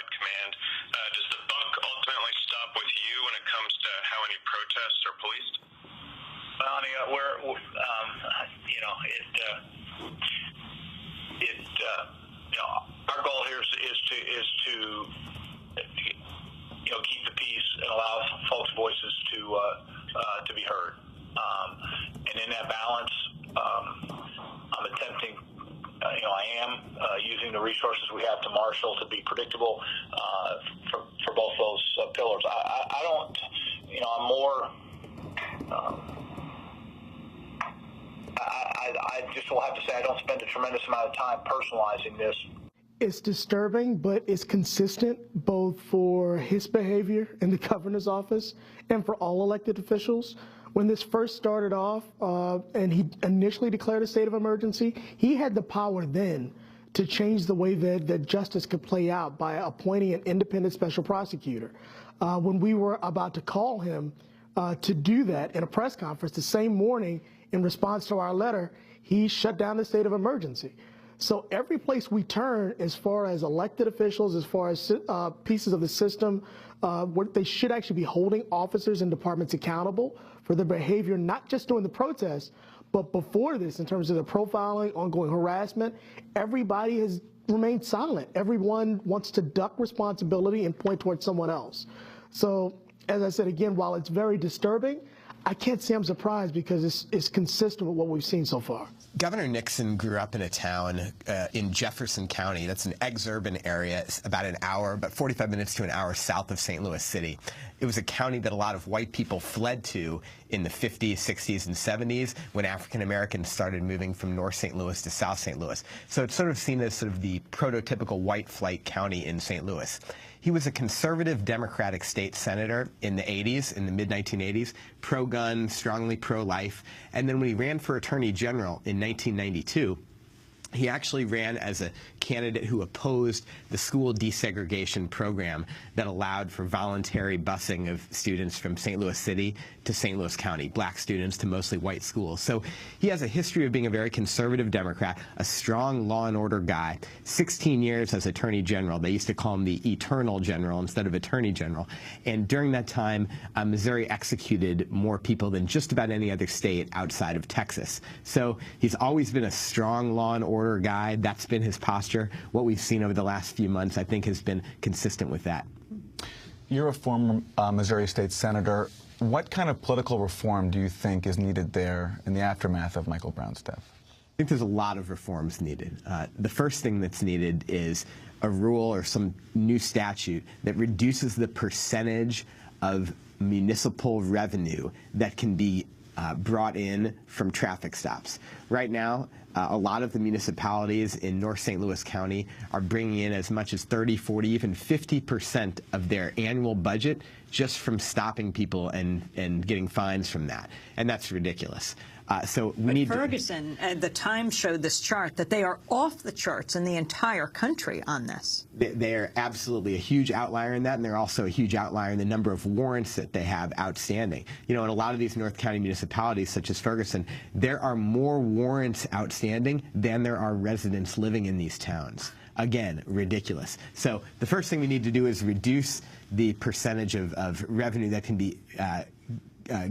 unified command. Does the buck ultimately stop with you when it comes to how any protests are policed? Well, I mean, our goal here is to keep the peace and allow folks' voices to be heard. And in that balance, I'm attempting. I am using the resources we have to marshal to be predictable for both those pillars. I don't. I'm more. I just will have to say I don't spend a tremendous amount of time personalizing this. It's disturbing, but it's consistent both for his behavior in the governor's office and for all elected officials. When this first started off and he initially declared a state of emergency, he had the power then to change the way that justice could play out by appointing an independent special prosecutor. When we were about to call him to do that in a press conference the same morning in response to our letter, he shut down the state of emergency. So every place we turn, as far as elected officials, as far as pieces of the system, where they should actually be holding officers and departments accountable for their behavior, not just during the protests, but before this, in terms of the profiling, ongoing harassment, everybody has remained silent. Everyone wants to duck responsibility and point towards someone else. So, as I said again, while it's very disturbing, I can't say I'm surprised because it's consistent with what we've seen so far. Governor Nixon grew up in a town in Jefferson County. That's an exurban area. It's about an hour, about 45 minutes to an hour south of St. Louis City. It was a county that a lot of white people fled to in the 50s, 60s, and 70s when African Americans started moving from North St. Louis to South St. Louis. So it's sort of seen as sort of the prototypical white flight county in St. Louis. He was a conservative Democratic state senator in the 80s, in the mid-1980s, pro-gun, strongly pro-life. And then when he ran for attorney general in 1992, he actually ran as a candidate who opposed the school desegregation program that allowed for voluntary busing of students from St. Louis City to St. Louis County, black students to mostly white schools. So he has a history of being a very conservative Democrat, a strong law and order guy, 16 years as Attorney General. They used to call him the Eternal General instead of Attorney General. And during that time, Missouri executed more people than just about any other state outside of Texas. So he's always been a strong law and order guy. That's been his posture. What we've seen over the last few months, I think, has been consistent with that. You're a former Missouri State Senator. What kind of political reform do you think is needed there in the aftermath of Michael Brown's death? I think there's a lot of reforms needed. The first thing that's needed is a rule or some new statute that reduces the percentage of municipal revenue that can be brought in from traffic stops. Right now, a lot of the municipalities in North St. Louis County are bringing in as much as 30, 40, even 50% of their annual budget just from stopping people and getting fines from that. And that's ridiculous. So we need Ferguson, at the time, showed this chart that they are off the charts in the entire country on this. They are absolutely a huge outlier in that, and they're also a huge outlier in the number of warrants that they have outstanding. You know, in a lot of these North County municipalities, such as Ferguson, there are more warrants outstanding than there are residents living in these towns. Again, ridiculous. So the first thing we need to do is reduce the percentage of revenue that can be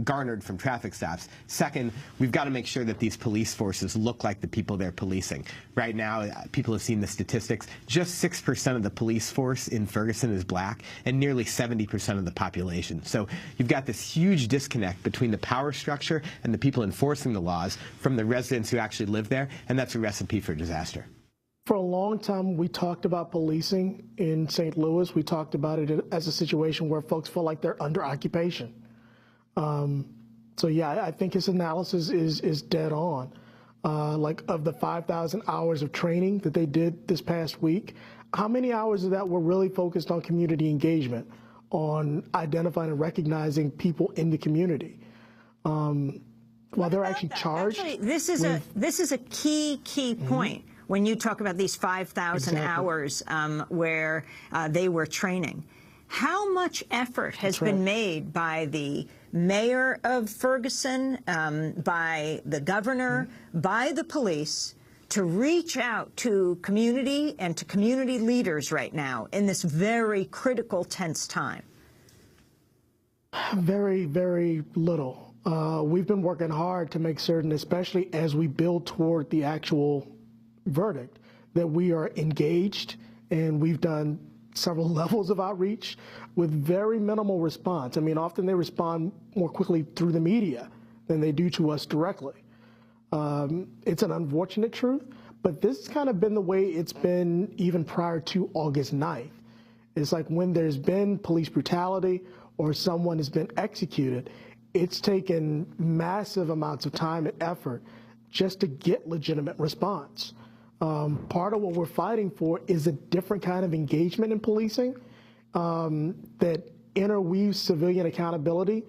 garnered from traffic stops. Second, we've got to make sure that these police forces look like the people they're policing. Right now, people have seen the statistics. Just 6% of the police force in Ferguson is black, and nearly 70% of the population. So you've got this huge disconnect between the power structure and the people enforcing the laws from the residents who actually live there, and that's a recipe for disaster. For a long time, we talked about policing in St. Louis. We talked about it as a situation where folks feel like they're under occupation. So yeah, I think his analysis is dead on. Like, of the 5,000 hours of training that they did this past week, how many hours of that were really focused on community engagement, on identifying and recognizing people in the community? While they're actually charged. Actually, this is a key point when you talk about these 5,000 hours where they were training. How much effort has been made by the mayor of Ferguson, by the governor, by the police, to reach out to community and to community leaders right now in this very critical, tense time? Very, very little. We've been working hard to make certain, especially as we build toward the actual verdict, that we are engaged, and we've done several levels of outreach with very minimal response. I mean, often they respond more quickly through the media than they do to us directly. It's an unfortunate truth, but this has kind of been the way it's been even prior to August 9th. It's like when there's been police brutality or someone has been executed, it's taken massive amounts of time and effort just to get legitimate response. Part of what we're fighting for is a different kind of engagement in policing that interweaves civilian accountability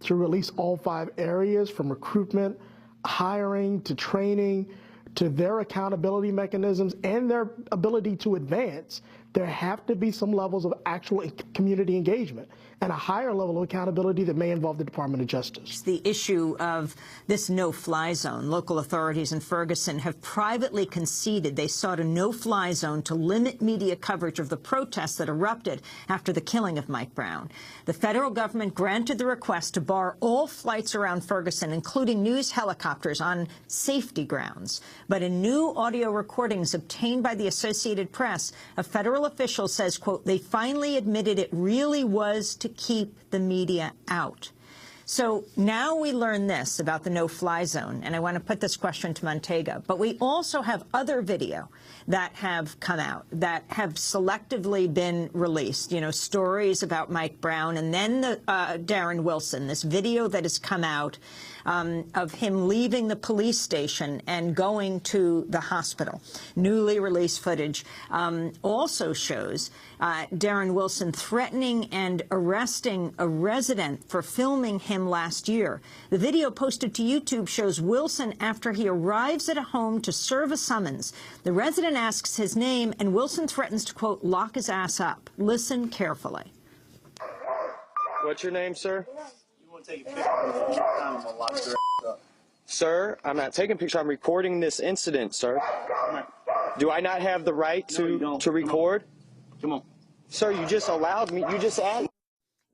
through at least all 5 areas, from recruitment, hiring, to training, to their accountability mechanisms and their ability to advance. There have to be some levels of actual community engagement and a higher level of accountability that may involve the Department of Justice. The issue of this no-fly zone. Local authorities in Ferguson have privately conceded they sought a no-fly zone to limit media coverage of the protests that erupted after the killing of Mike Brown. The federal government granted the request to bar all flights around Ferguson, including news helicopters, on safety grounds. But in new audio recordings obtained by the Associated Press, a federal official says, quote, they finally admitted it really was to keep the media out. So now we learn this about the no-fly zone, and I want to put this question to Montega, but we also have other video that have come out, that have selectively been released, you know, stories about Mike Brown, and then the Darren Wilson, this video that has come out of him leaving the police station and going to the hospital. Newly released footage also shows Darren Wilson threatening and arresting a resident for filming him last year. The video posted to YouTube shows Wilson after he arrives at a home to serve a summons. The resident asks his name, and Wilson threatens to, quote, lock his ass up. Listen carefully. What's your name, sir? You want to take a picture of me? I'm gonna lock your ass up. Sir, I'm not taking a picture. I'm recording this incident, sir. Do I not have the right to record? Come on. Sir, you just allowed me. You just asked.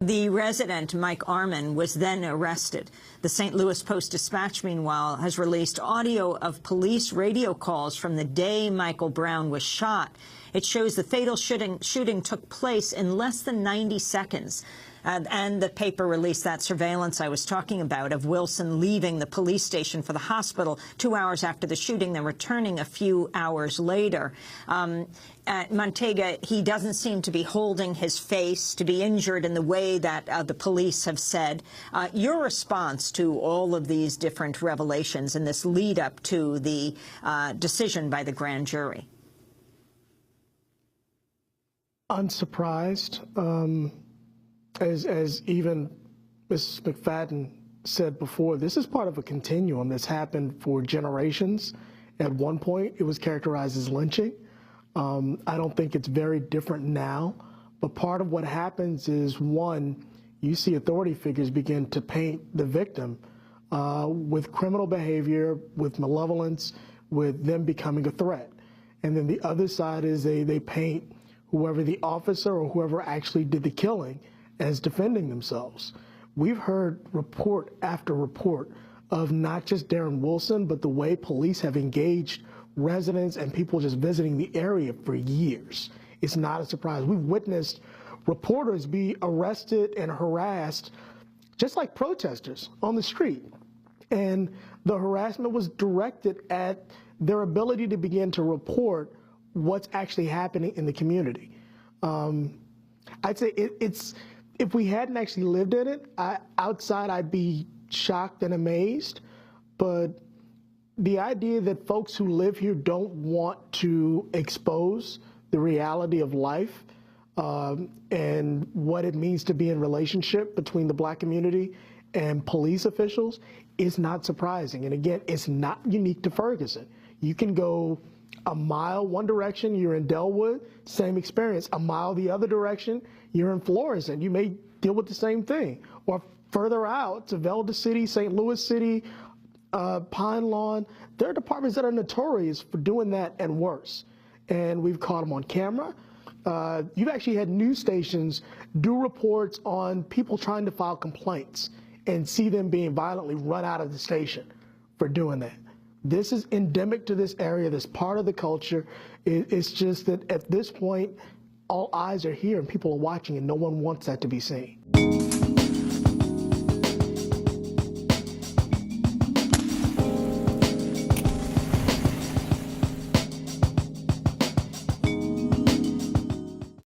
The resident, Mike Arman, was then arrested. The St. Louis Post-Dispatch, meanwhile, has released audio of police radio calls from the day Michael Brown was shot. It shows the fatal shooting took place in less than 90 seconds. And the paper released that surveillance I was talking about of Wilson leaving the police station for the hospital 2 hours after the shooting, then returning a few hours later. Montega, he doesn't seem to be holding his face, to be injured in the way that the police have said. Your response to all of these different revelations and this lead up to the decision by the grand jury? Unsurprised. As even Mrs. McFadden said before, this is part of a continuum that's happened for generations. At one point, it was characterized as lynching. I don't think it's very different now, but part of what happens is, one, you see authority figures begin to paint the victim with criminal behavior, with malevolence, with them becoming a threat. And then the other side is they paint whoever the officer or whoever actually did the killing as defending themselves. We've heard report after report of not just Darren Wilson, but the way police have engaged residents and people just visiting the area for years. It's not a surprise. We've witnessed reporters be arrested and harassed just like protesters on the street. And the harassment was directed at their ability to begin to report what's actually happening in the community. I'd say it's if we hadn't actually lived in it, outside I'd be shocked and amazed. But the idea that folks who live here don't want to expose the reality of life and what it means to be in relationship between the black community and police officials is not surprising. And again, it's not unique to Ferguson. You can go a mile one direction, you're in Delwood, same experience. A mile the other direction, you're in Florissant. You may deal with the same thing. Or further out to Velda City, St. Louis City, Pine Lawn, there are departments that are notorious for doing that and worse. And we've caught them on camera. You've actually had news stations do reports on people trying to file complaints and see them being violently run out of the station for doing that. This is endemic to this area, this part of the culture. It's just that at this point, all eyes are here and people are watching and no one wants that to be seen.